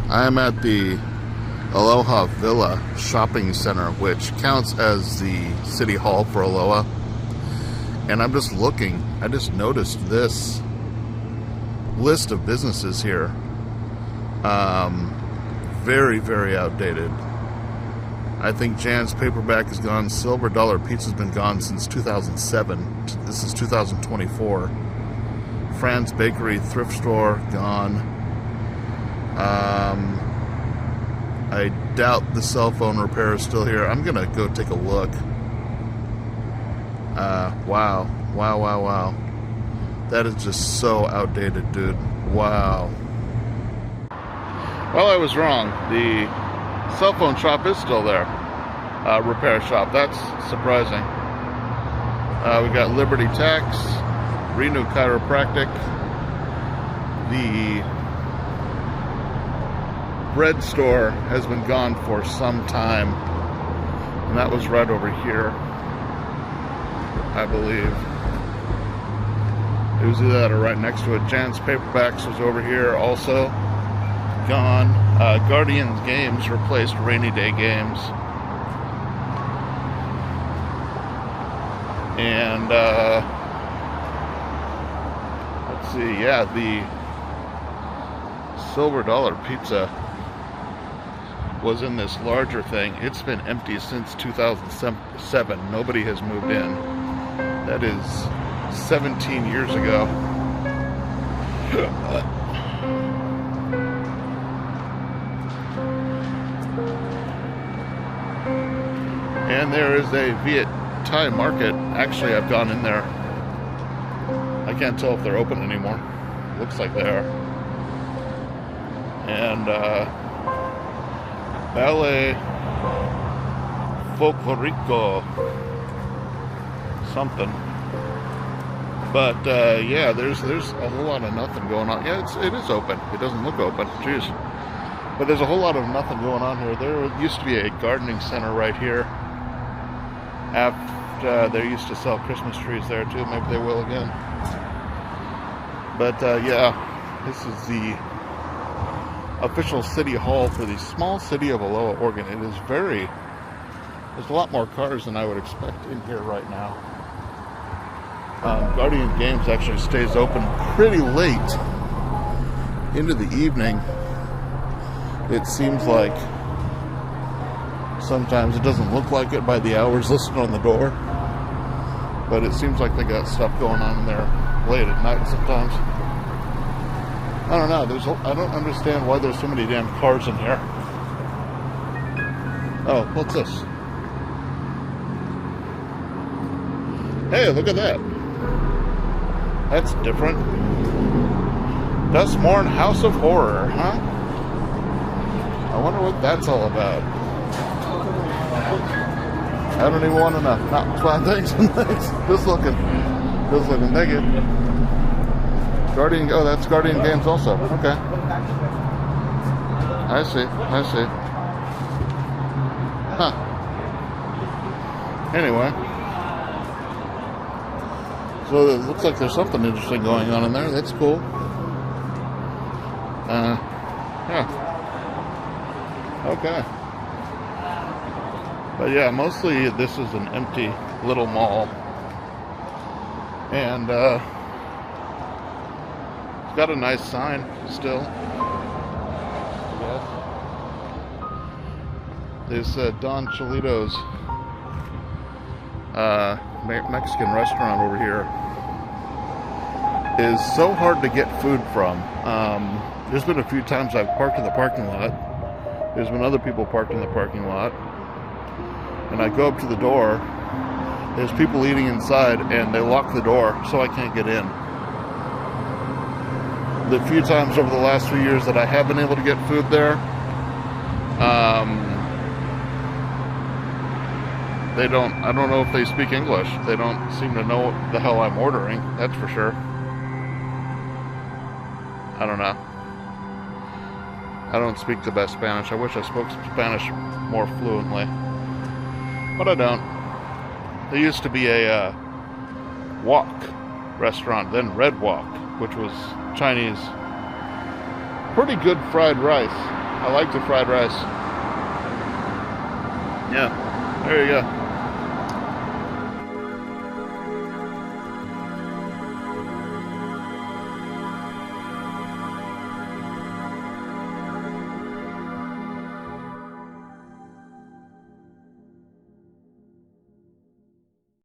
I'm at the Aloha Villa shopping center, which counts as the city hall for Aloha. And I'm just looking. I just noticed this list of businesses here. Very, very outdated. I think Jan's Paperback is gone. Silver Dollar Pizza's been gone since 2007. This is 2024. Fran's Bakery Thrift Store, gone. I doubt the cell phone repair is still here. I'm gonna go take a look. Wow. That is just so outdated, dude. Wow. Well, I was wrong. The cell phone shop is still there. Repair shop. That's surprising. We got Liberty Tax, Renew Chiropractic, the bread store has been gone for some time, and that was right over here, I believe. It was either that or right next to it. Jan's Paperbacks was over here, also gone. Guardians Games replaced Rainy Day Games. And let's see, yeah, the Silver Dollar Pizza was in this larger thing. It's been empty since 2007. Nobody has moved in. That is 17 years ago. And there is a Viet Thai market. Actually, I've gone in there. I can't tell if they're open anymore. Looks like they are. And Ballet Folklorico something. But yeah, there's a whole lot of nothing going on. Yeah, it is open. It doesn't look open. Jeez. But there's a whole lot of nothing going on here. There used to be a gardening center right here. After they used to sell Christmas trees there too. Maybe they will again. But yeah, this is the official city hall for the small city of Aloha, Oregon. It is there's a lot more cars than I would expect in here right now. Guardian Games actually stays open pretty late into the evening. It seems like sometimes it doesn't look like it by the hours listed on the door, but it seems like they got stuff going on in there late at night sometimes. I don't know. I don't understand why there's so many damn cars in here. Oh, what's this? Hey, look at that. That's different. Dustmorn House of Horror, huh? I wonder what that's all about. I don't even want to know. Not fun things. Just looking. Thank you. Guardian. Oh, that's Guardian Games also. Okay. I see. Huh. Anyway. So it looks like there's something interesting going on in there. That's cool. Yeah. Okay. But yeah, mostly this is an empty little mall. And it's got a nice sign still. This Don Cholito's Mexican restaurant over here is so hard to get food from. There's been a few times I've parked in the parking lot. There's been other people parked in the parking lot. And I go up to the door. There's people eating inside, and they lock the door, so I can't get in. The few times over the last few years that I have been able to get food there, I don't know if they speak English. They don't seem to know what the hell I'm ordering, that's for sure. I don't know. I don't speak the best Spanish. I wish I spoke Spanish more fluently. But I don't. There used to be a wok restaurant, then Red Wok, which was Chinese. Pretty good fried rice. I like the fried rice. Yeah, there you go.